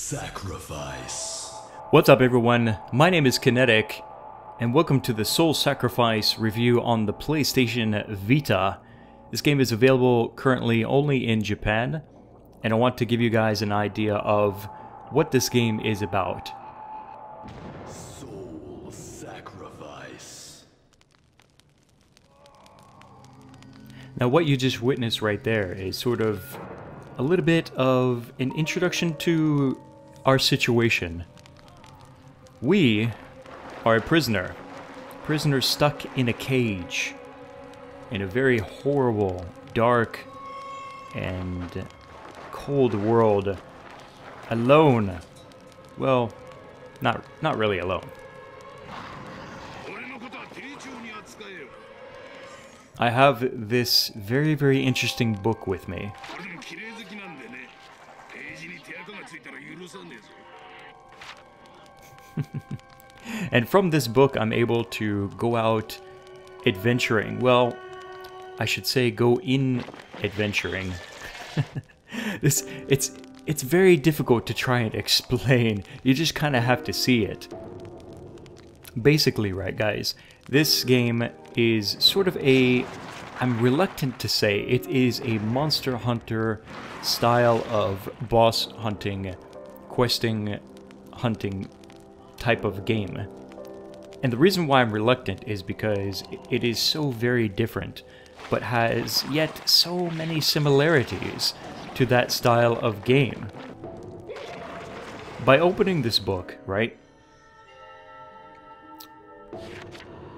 Sacrifice. What's up everyone, my name is Kinetic, and welcome to the Soul Sacrifice review on the PlayStation Vita. This game is available currently only in Japan, and I want to give you guys an idea of what this game is about. Soul Sacrifice. Now what you just witnessed right there is sort of a little bit of an introduction to our situation. We are a prisoner stuck in a cage in a very horrible, dark, and cold world, alone. Well, not really alone. I have this very interesting book with me. And from this book I'm able to go out adventuring. Well, I should say go in adventuring. It's very difficult to try and explain. You just kind of have to see it. Basically, right guys, this game is sort of I'm reluctant to say it is a Monster Hunter style of boss hunting, questing, hunting type of game. And the reason why I'm reluctant is because it is so very different, but has yet so many similarities to that style of game. By opening this book, right,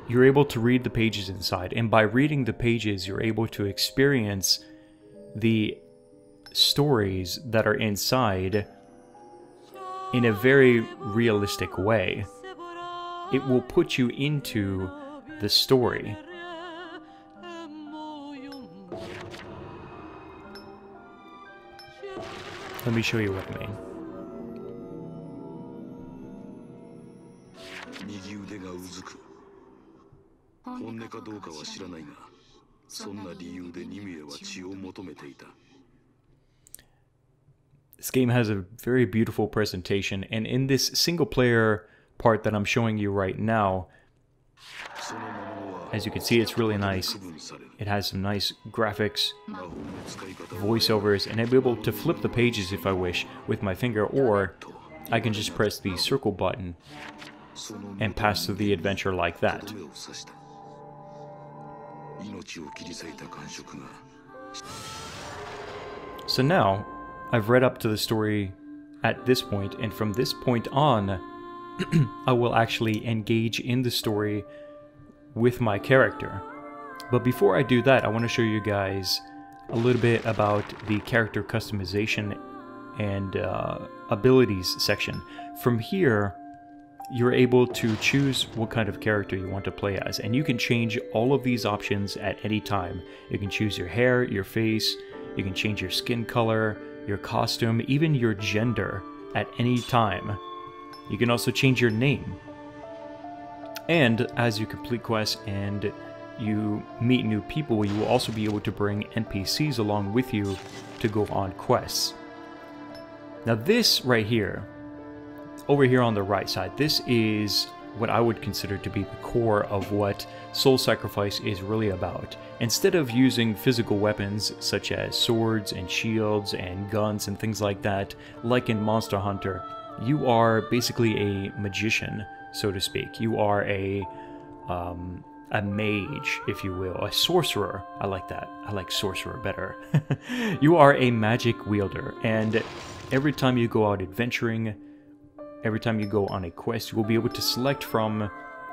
you're able to read the pages inside, and by reading the pages you're able to experience the stories that are inside in a very realistic way. It will put you into the story. Let me show you what I mean. This game has a very beautiful presentation, and in this single player part that I'm showing you right now, as you can see, it's really nice. It has some nice graphics, voiceovers, and I'm able to flip the pages if I wish with my finger, or I can just press the circle button and pass through the adventure like that. So now, I've read up to the story at this point, and from this point on, I will actually engage in the story with my character. But before I do that, I want to show you guys a little bit about the character customization and abilities section. From here, you're able to choose what kind of character you want to play as, and you can change all of these options at any time. You can choose your hair, your face, you can change your skin color, your costume, even your gender at any time. You can also change your name. And as you complete quests and you meet new people, you will also be able to bring NPCs along with you to go on quests. Now this right here, over here on the right side, this is what I would consider to be the core of what Soul Sacrifice is really about. Instead of using physical weapons such as swords and shields and guns and things like that, like in Monster Hunter, you are basically a magician, so to speak. You are a mage, if you will, a sorcerer. I like that. I like sorcerer better. You are a magic wielder, and every time you go out adventuring, every time you go on a quest, you will be able to select from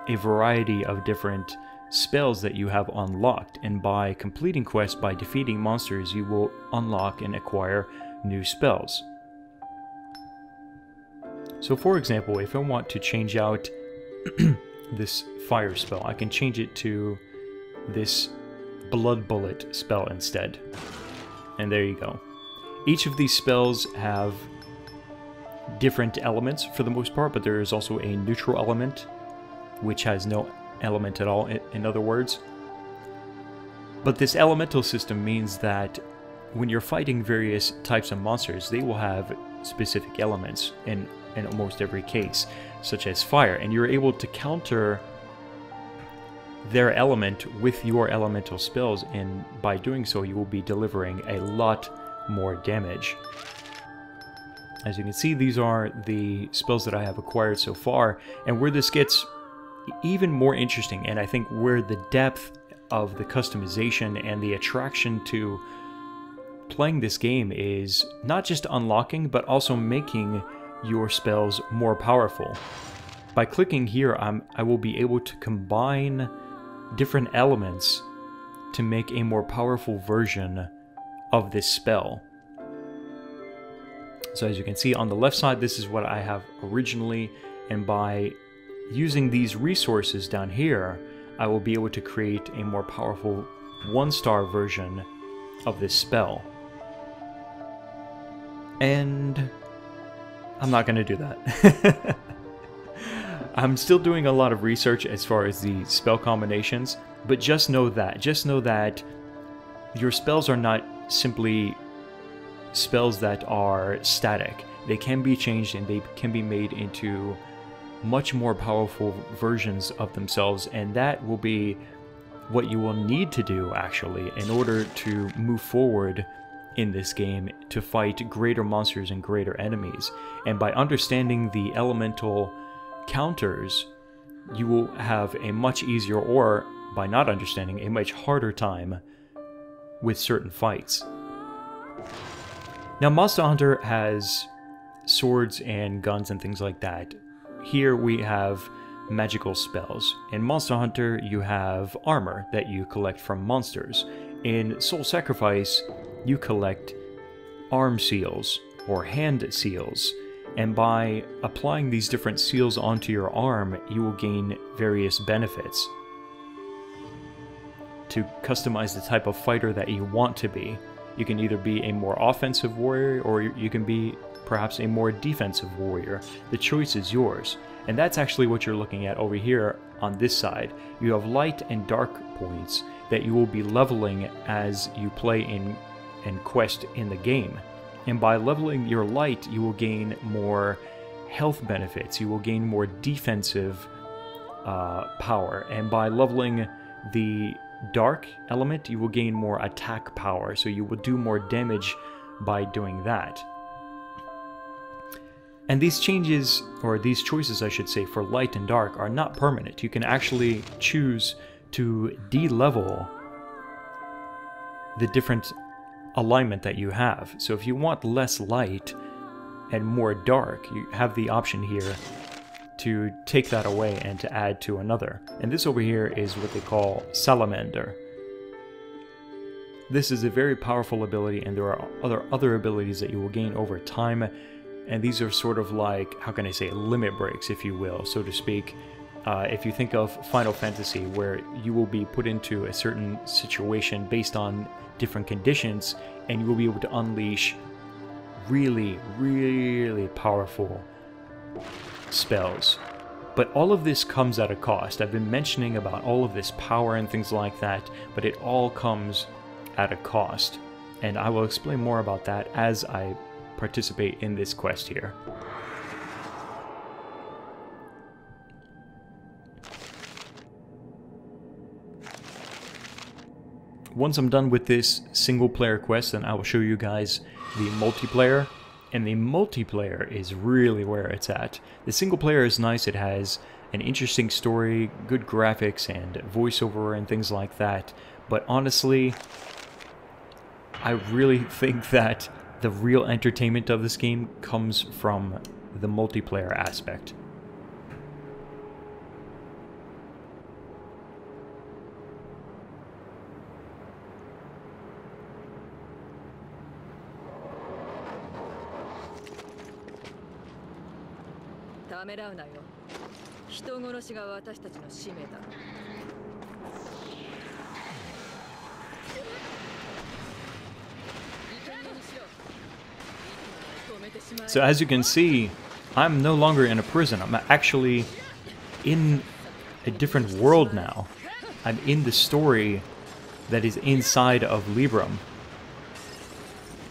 a variety of different spells that you have unlocked, and by completing quests, by defeating monsters, you will unlock and acquire new spells. So for example, if I want to change out this fire spell, I can change it to this blood bullet spell instead. And there you go. Each of these spells have different elements for the most part, but there is also a neutral element, which has no element at all, in other words. But this elemental system means that when you're fighting various types of monsters, they will have specific elements in almost every case, such as fire, and you're able to counter their element with your elemental spells, and by doing so you will be delivering a lot more damage. As you can see, these are the spells that I have acquired so far, and where this gets even more interesting, and I think where the depth of the customization and the attraction to playing this game is not just unlocking, but also making your spells more powerful. By clicking here, I will be able to combine different elements to make a more powerful version of this spell. So as you can see on the left side, this is what I have originally, and by using these resources down here, I will be able to create a more powerful 1-star version of this spell. And I'm not going to do that. I'm still doing a lot of research as far as the spell combinations, but just know that your spells are not simply spells that are static. They can be changed and they can be made into much more powerful versions of themselves, and that will be what you will need to do actually in order to move forward in this game, to fight greater monsters and greater enemies. And by understanding the elemental counters, you will have a much easier, or by not understanding, a much harder time with certain fights. Now, Monster Hunter has swords and guns and things like that. Here we have magical spells. In Monster Hunter, you have armor that you collect from monsters. In Soul Sacrifice, you collect arm seals or hand seals. And by applying these different seals onto your arm, you will gain various benefits to customize the type of fighter that you want to be. You can either be a more offensive warrior, or you can be perhaps a more defensive warrior. The choice is yours. And that's actually what you're looking at over here on this side. You have light and dark points that you will be leveling as you play in quest in the game. And by leveling your light, you will gain more health benefits. You will gain more defensive power. And by leveling the dark element, you will gain more attack power. So you will do more damage by doing that. And these changes, or these choices I should say, for light and dark are not permanent. You can actually choose to de-level the different alignment that you have. So if you want less light and more dark, you have the option here to take that away and to add to another. And this over here is what they call Salamander. This is a very powerful ability, and there are other abilities that you will gain over time. And these are sort of like, how can I say, limit breaks, if you will, so to speak. If you think of Final Fantasy, where you will be put into a certain situation based on different conditions, and you will be able to unleash really, really powerful spells. But all of this comes at a cost. I've been mentioning about all of this power and things like that, but it all comes at a cost. And I will explain more about that as I participate in this quest here. Once I'm done with this single player quest, then I will show you guys the multiplayer, and the multiplayer is really where it's at. The single player is nice. It has an interesting story, good graphics and voiceover and things like that, but honestly, I really think that the real entertainment of this game comes from the multiplayer aspect. So as you can see, I'm no longer in a prison. I'm actually in a different world now. I'm in the story that is inside of Libram.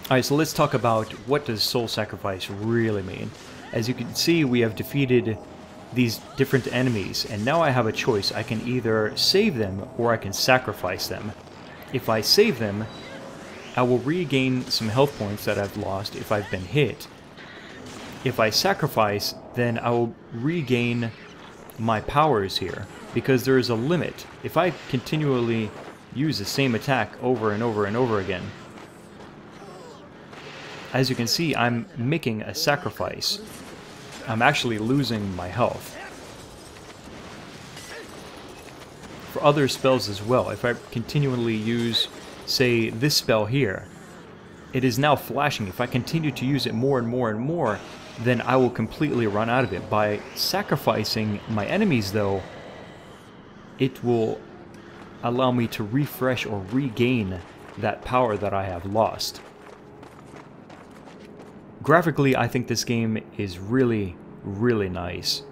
Alright, so let's talk about what does soul sacrifice really mean. As you can see, we have defeated these different enemies, and now I have a choice. I can either save them or I can sacrifice them. If I save them, I will regain some health points that I've lost if I've been hit. If I sacrifice, then I will regain my powers here, because there is a limit. If I continually use the same attack over and over and over again, as you can see, I'm making a sacrifice. I'm actually losing my health. For other spells as well, if I continually use, say, this spell here, it is now flashing. If I continue to use it more and more and more, then I will completely run out of it. By sacrificing my enemies, though, it will allow me to refresh or regain that power that I have lost. Graphically, I think this game is really, really nice.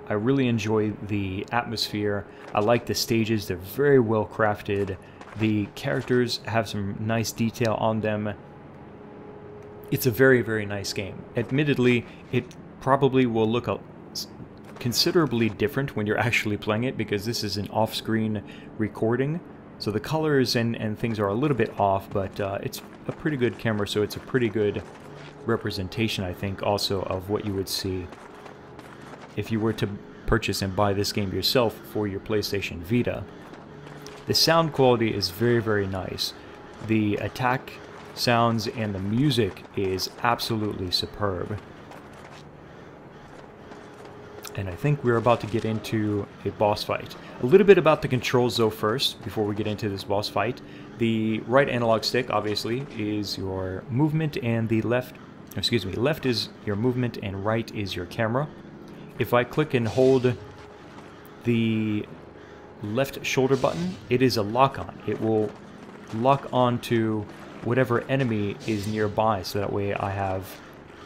I really enjoy the atmosphere. I like the stages. They're very well crafted. The characters have some nice detail on them. It's a very, very nice game. Admittedly, it probably will look considerably different when you're actually playing it, because this is an off-screen recording. So the colors and things are a little bit off, but it's a pretty good camera, so it's a pretty good representation, I think, also of what you would see if you were to purchase and buy this game yourself for your PlayStation Vita. The sound quality is very, very nice. The attack sounds and the music is absolutely superb. And I think we're about to get into a boss fight. A little bit about the controls though first, before we get into this boss fight. The right analog stick, obviously, is your movement, and the left is your movement and right is your camera. If I click and hold the left shoulder button, it is a lock-on. It will lock on to whatever enemy is nearby, so that way I have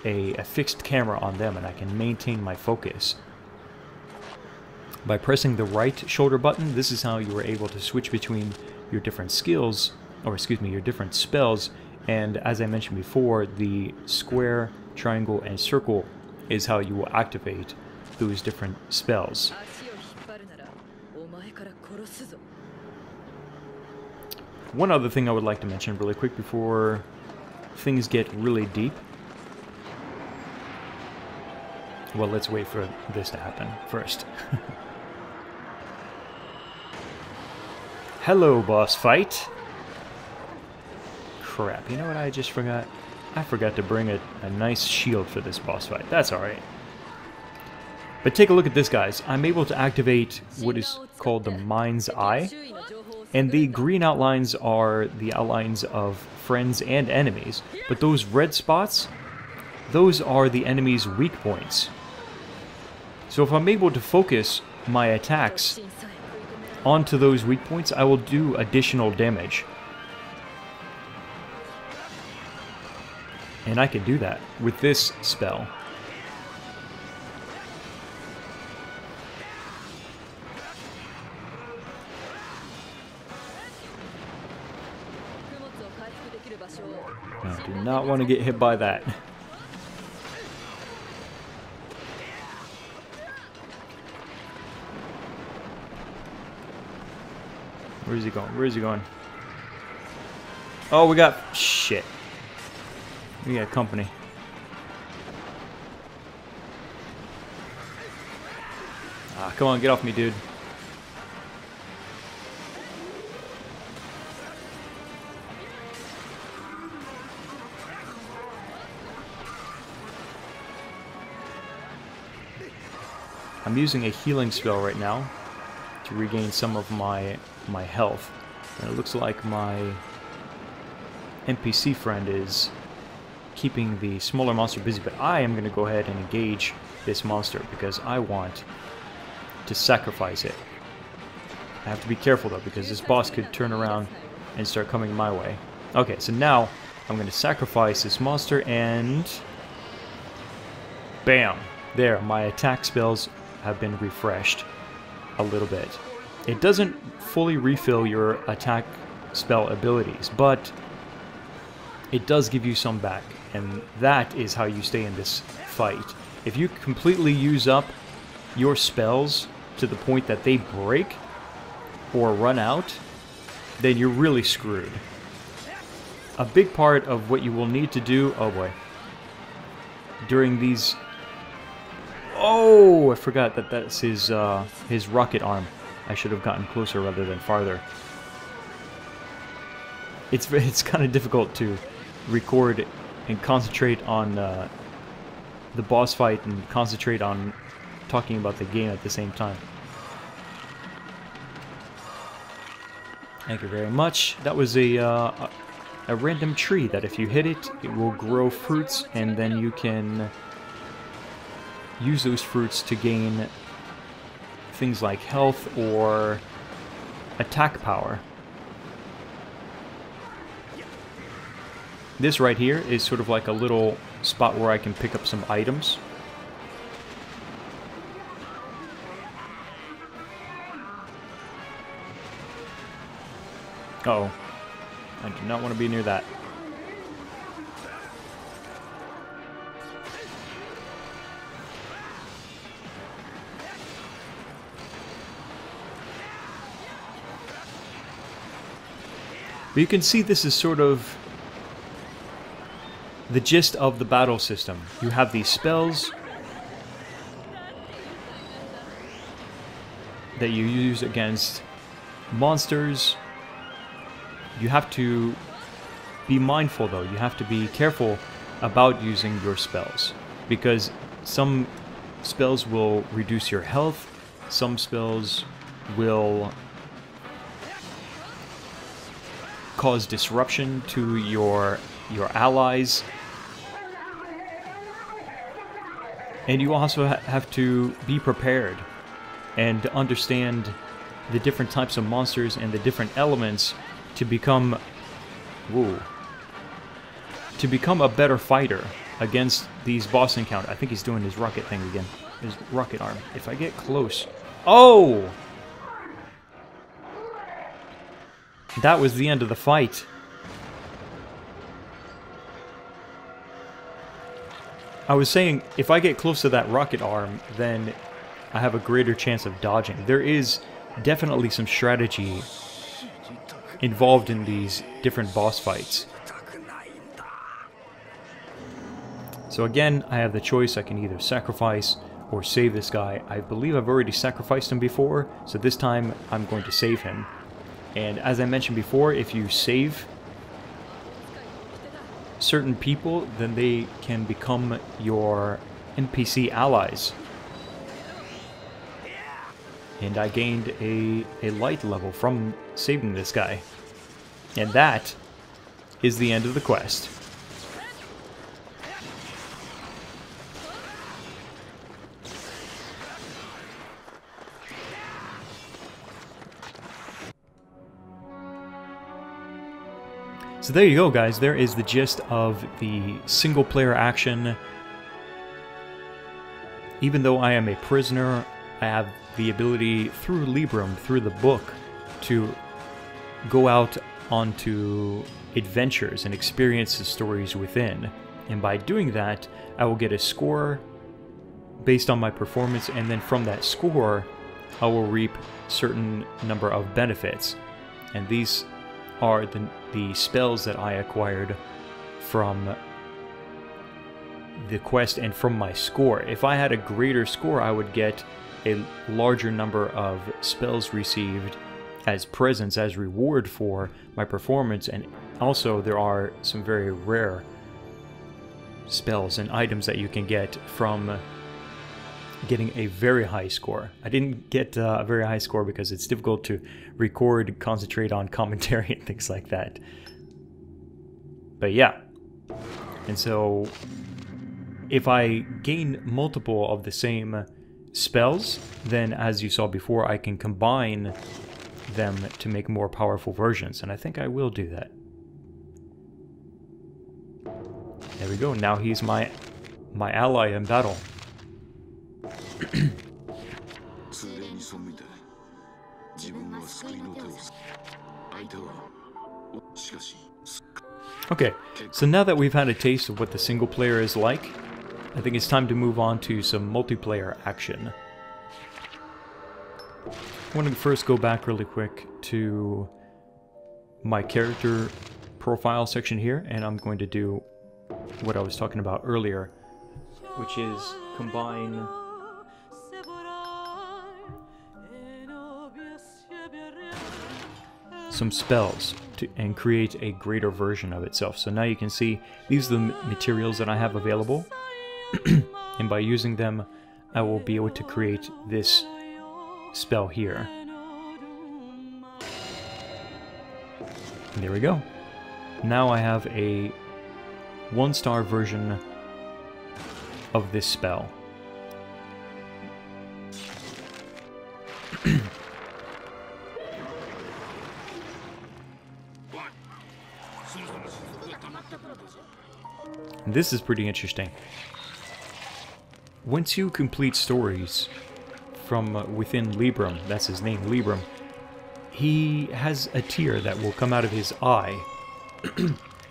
a fixed camera on them and I can maintain my focus. By pressing the right shoulder button, this is how you are able to switch between your different skills, or your different spells, and as I mentioned before, the square, triangle, and circle is how you will activate those different spells. One other thing I would like to mention really quick before things get really deep. Well, let's wait for this to happen first. Hello, boss fight. Crap, you know what I just forgot? I forgot to bring a nice shield for this boss fight. That's alright. But take a look at this, guys. I'm able to activate what is called the Mind's Eye. And the green outlines are the outlines of friends and enemies. But those red spots, those are the enemy's weak points. So if I'm able to focus my attacks onto those weak points, I will do additional damage. And I can do that with this spell. I do not want to get hit by that. Where is he going? Where is he going? Oh, we got... shit. We got company. Ah, come on, get off me, dude. I'm using a healing spell right now to regain some of my health. And it looks like my NPC friend is keeping the smaller monster busy, but I am going to go ahead and engage this monster because I want to sacrifice it. I have to be careful though, because this boss could turn around and start coming my way. Okay, so now I'm going to sacrifice this monster and... bam! There, my attack spells have been refreshed a little bit. It doesn't fully refill your attack spell abilities, but it does give you some back, and that is how you stay in this fight. If you completely use up your spells to the point that they break or run out, then you're really screwed. A big part of what you will need to do, oh boy, during these... Oh, I forgot that that's his rocket arm. I should have gotten closer rather than farther. It's kind of difficult to record and concentrate on the boss fight and concentrate on talking about the game at the same time. Thank you very much. That was a random tree that if you hit it, it will grow fruits, and then you can use those fruits to gain things like health or attack power. This right here is sort of like a little spot where I can pick up some items. Uh-oh. I do not want to be near that. But you can see this is sort of the gist of the battle system. You have these spells that you use against monsters. You have to be mindful, though. You have to be careful about using your spells, because some spells will reduce your health, some spells will cause disruption to your allies. And you also have to be prepared and understand the different types of monsters and the different elements to become a better fighter against these boss encounters. I think he's doing his rocket thing again. His rocket arm. If I get close... Oh! That was the end of the fight. I was saying, if I get close to that rocket arm, then I have a greater chance of dodging. There is definitely some strategy involved in these different boss fights. So again, I have the choice. I can either sacrifice or save this guy. I believe I've already sacrificed him before, so this time I'm going to save him. And as I mentioned before, if you save certain people, then they can become your NPC allies. And I gained a light level from saving this guy. And that is the end of the quest. So there you go, guys. There is the gist of the single-player action. Even though I am a prisoner, I have the ability through Librum, through the book, to go out onto adventures and experience the stories within. And by doing that, I will get a score based on my performance, and then from that score, I will reap certain number of benefits. And these are the spells that I acquired from the quest and from my score. If I had a greater score, I would get a larger number of spells received as presents, as reward for my performance. And also there are some very rare spells and items that you can get from getting a very high score. I didn't get a very high score because it's difficult to record, concentrate on commentary and things like that. But yeah. And so if I gain multiple of the same spells, then as you saw before, I can combine them to make more powerful versions, and I think I will do that. There we go. Now he's my ally in battle. Okay, so now that we've had a taste of what the single player is like, I think it's time to move on to some multiplayer action. I want to first go back really quick to my character profile section here, and I'm going to do what I was talking about earlier, which is combine some spells and create a greater version of itself. So now you can see these are the materials that I have available, and by using them I will be able to create this spell here. And there we go. Now I have a 1-star version of this spell. This is pretty interesting. Once you complete stories from within Libram, that's his name, Libram, he has a tear that will come out of his eye,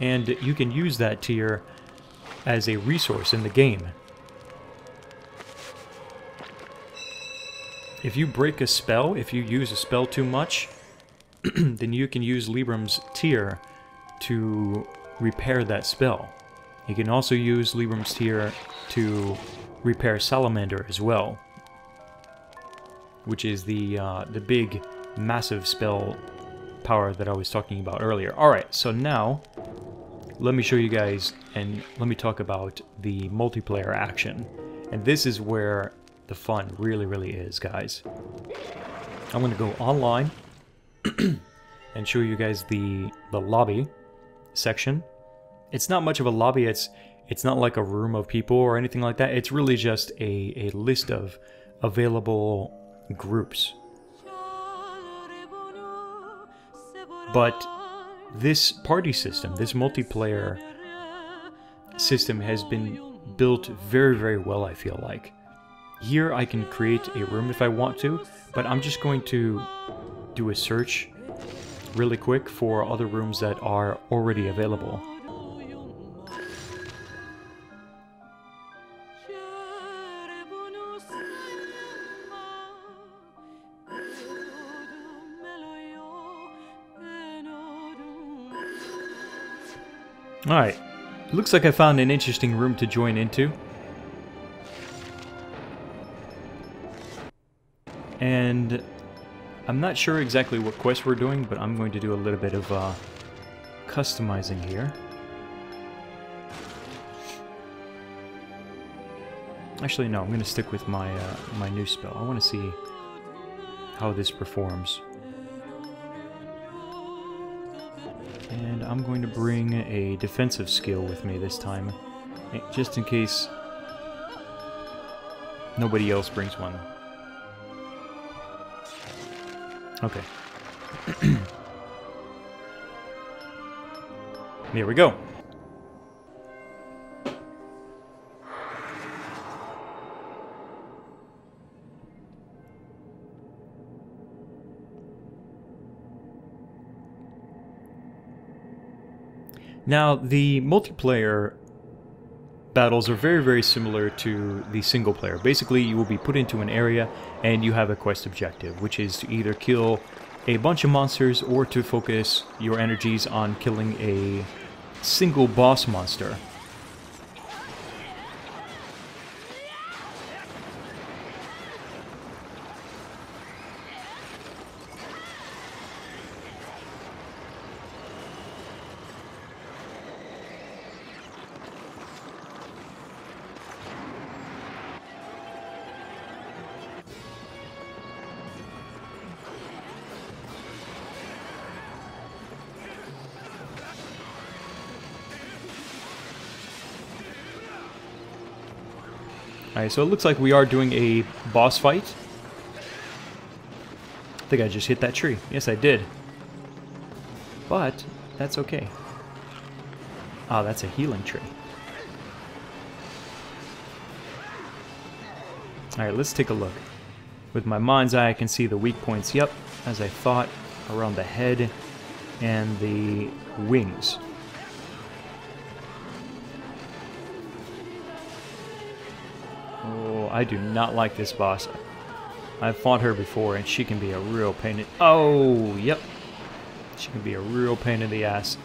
and you can use that tear as a resource in the game. If you break a spell, if you use a spell too much, then you can use Libram's tear to repair that spell. You can also use Libram's tear to repair Salamander as well, which is the big, massive spell power that I was talking about earlier. Alright, so now, let me show you guys, and let me talk about the multiplayer action. And this is where the fun really, really is, guys. I'm going to go online and show you guys the lobby section. It's not much of a lobby, it's not like a room of people or anything like that. It's really just a list of available groups. But this party system, this multiplayer system has been built very, very well, I feel like. Here I can create a room if I want to, but I'm just going to do a search really quick for other rooms that are already available. Alright, looks like I found an interesting room to join into. And I'm not sure exactly what quest we're doing, but I'm going to do a little bit of customizing here. Actually, no, I'm going to stick with my my new spell. I want to see how this performs. And I'm going to bring a defensive skill with me this time, just in case nobody else brings one. Okay. There we go. Now, the multiplayer battles are very, very similar to the single player. Basically, you will be put into an area and you have a quest objective, which is to either kill a bunch of monsters or to focus your energies on killing a single boss monster. Alright, so it looks like we are doing a boss fight. I think I just hit that tree. Yes, I did. But, that's okay. Ah, that's a healing tree. Alright, let's take a look. With my mind's eye, I can see the weak points. Yep, as I thought, around the head and the wings. Oh, I do not like this boss. I've fought her before, and she can be a real pain in... Oh, yep. She can be a real pain in the ass.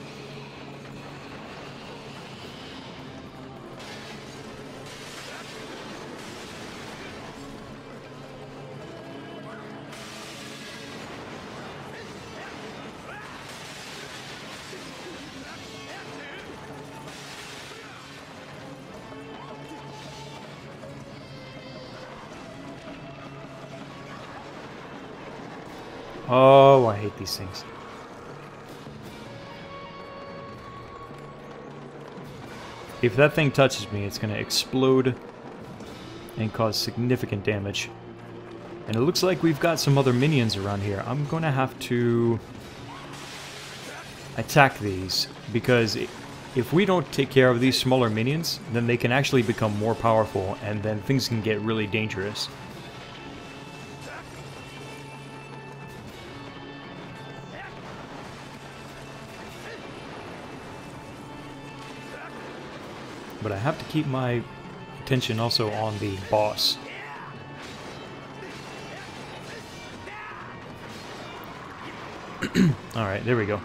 Oh, I hate these things. If that thing touches me, it's going to explode and cause significant damage. And it looks like we've got some other minions around here. I'm going to have to attack these, because if we don't take care of these smaller minions, then they can actually become more powerful, and then things can get really dangerous. But I have to keep my attention also on the boss. Alright, there we go.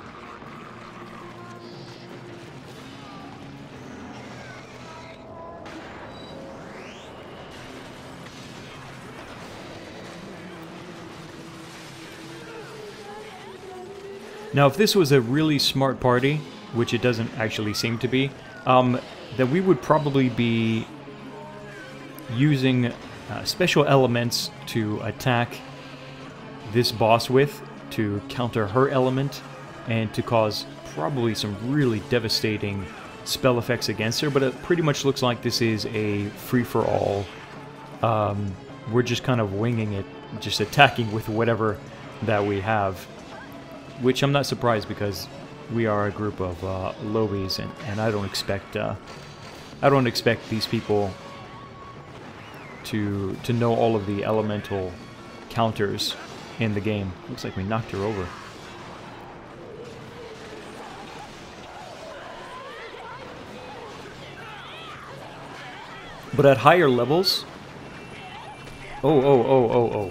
Now, if this was a really smart party, which it doesn't actually seem to be, then we would probably be using special elements to attack this boss with, to counter her element, and to cause probably some really devastating spell effects against her, but it pretty much looks like this is a free-for-all. We're just kind of winging it, just attacking with whatever that we have, which I'm not surprised, because we are a group of lobies, and I don't expect these people to know all of the elemental counters in the game. Looks like we knocked her over. But at higher levels... Oh.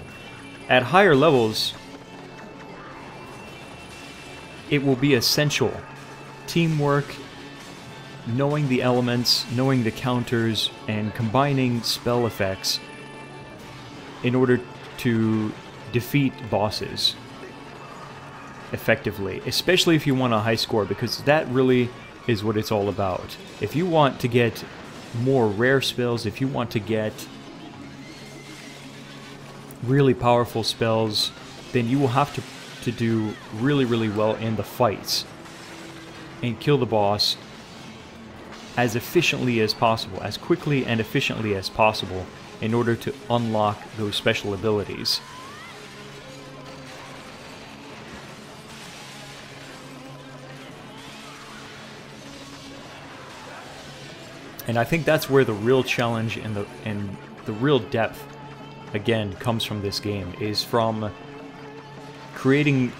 At higher levels, it will be essential. Teamwork, knowing the elements, knowing the counters, and combining spell effects in order to defeat bosses effectively, especially if you want a high score, because that really is what it's all about. If you want to get more rare spells, if you want to get really powerful spells, then you will have to do really, really well in the fights and kill the boss as efficiently as possible, as quickly and efficiently as possible, in order to unlock those special abilities. And I think that's where the real challenge and the real depth, again, comes from this game, is from creating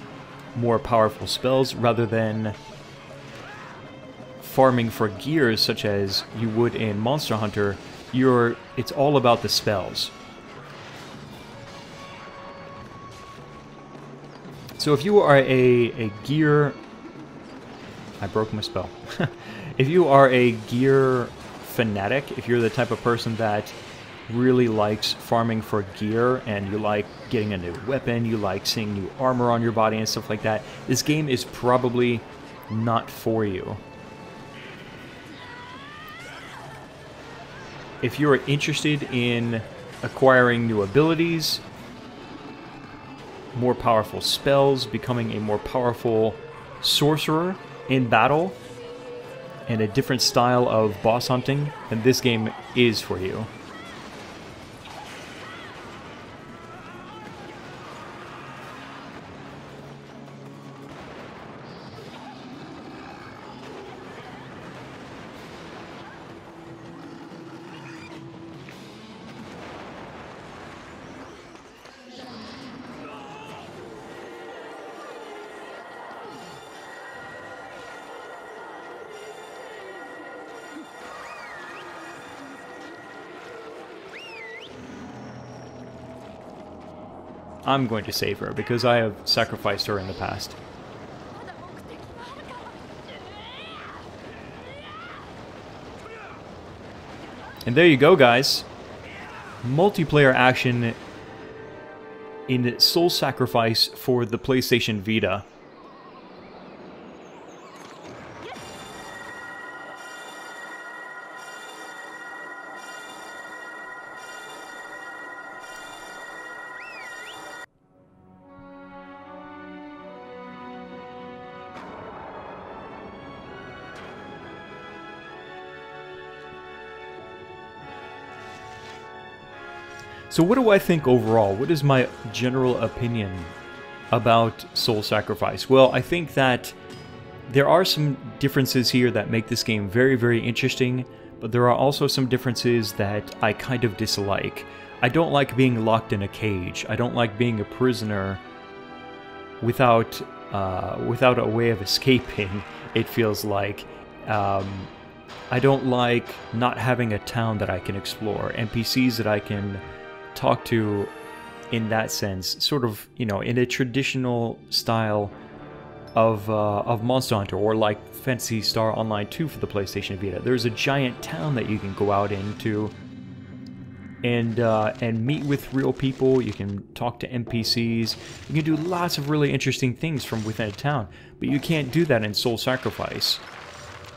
more powerful spells rather than farming for gears such as you would in Monster Hunter. It's all about the spells. So if you are a gear... I broke my spell. If you are a gear fanatic, if you're the type of person that really likes farming for gear, and you like getting a new weapon, you like seeing new armor on your body and stuff like that, this game is probably not for you. If you're interested in acquiring new abilities, more powerful spells, becoming a more powerful sorcerer in battle, and a different style of boss hunting, then this game is for you. I'm going to save her because I have sacrificed her in the past. And there you go, guys. Multiplayer action in Soul Sacrifice for the PlayStation Vita. So what do I think overall? What is my general opinion about Soul Sacrifice? Well, I think that there are some differences here that make this game very, very interesting, but there are also some differences that I kind of dislike. I don't like being locked in a cage. I don't like being a prisoner without a way of escaping, it feels like. I don't like not having a town that I can explore, NPCs that I can talk to in that sense, sort of, you know, in a traditional style of Monster Hunter, or like Phantasy Star Online 2 for the PlayStation Vita. There's a giant town that you can go out into and meet with real people. You can talk to NPCs. You can do lots of really interesting things from within a town, but you can't do that in Soul Sacrifice.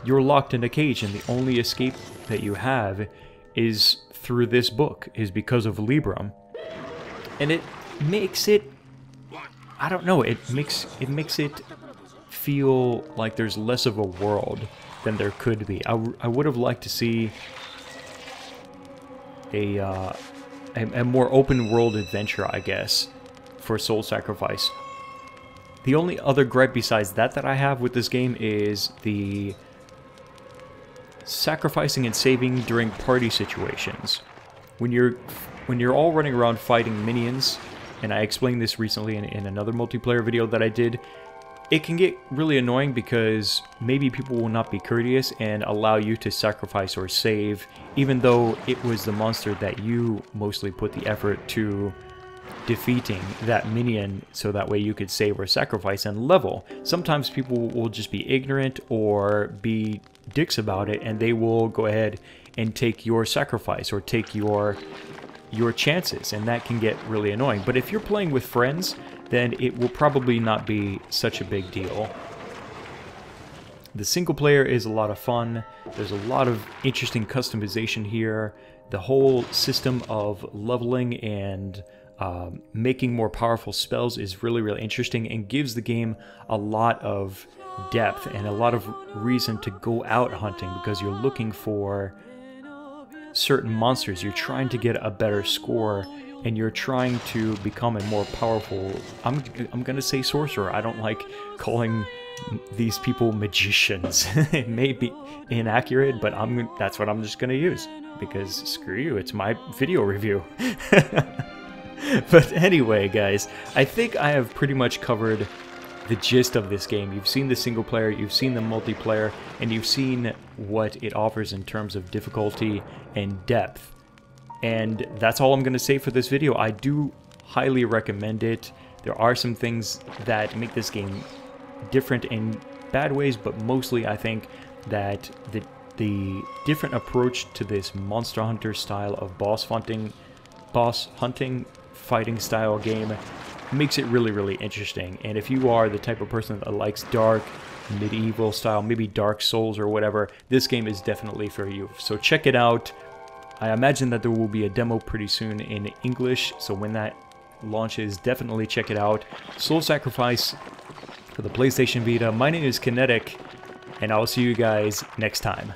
You're locked in a cage, and the only escape that you have is through this book, is because of Libram. And it makes it, I don't know, it makes it feel like there's less of a world than there could be. I would have liked to see a more open world adventure, I guess, for Soul Sacrifice. The only other gripe besides that I have with this game is the sacrificing and saving during party situations. When you're all running around fighting minions, and I explained this recently in another multiplayer video that I did, it can get really annoying because maybe people will not be courteous and allow you to sacrifice or save, even though it was the monster that you mostly put the effort to defeating that minion, so that way you could save or sacrifice and level. Sometimes people will just be ignorant or be dicks about it, and they will go ahead and take your sacrifice or take your chances, and that can get really annoying. But if you're playing with friends, then it will probably not be such a big deal. The single player is a lot of fun. There's a lot of interesting customization here. The whole system of leveling and making more powerful spells is really, really interesting and gives the game a lot of depth and a lot of reason to go out hunting, because you're looking for certain monsters. You're trying to get a better score, and you're trying to become a more powerful, I'm gonna say sorcerer. I don't like calling these people magicians. It may be inaccurate, but that's what I'm just gonna use, because screw you, it's my video review. But anyway, guys, I think I have pretty much covered the gist of this game. You've seen the single player, you've seen the multiplayer, and you've seen what it offers in terms of difficulty and depth. And that's all I'm going to say for this video. I do highly recommend it. There are some things that make this game different in bad ways, but mostly I think that the different approach to this Monster Hunter style of boss hunting fighting style game makes it really, really interesting. And if you are the type of person that likes dark, medieval style, maybe Dark Souls or whatever, this game is definitely for you. So check it out. I imagine that there will be a demo pretty soon in English, so when that launches, definitely check it out. Soul Sacrifice for the PlayStation Vita. My name is Kinetic, and I'll see you guys next time.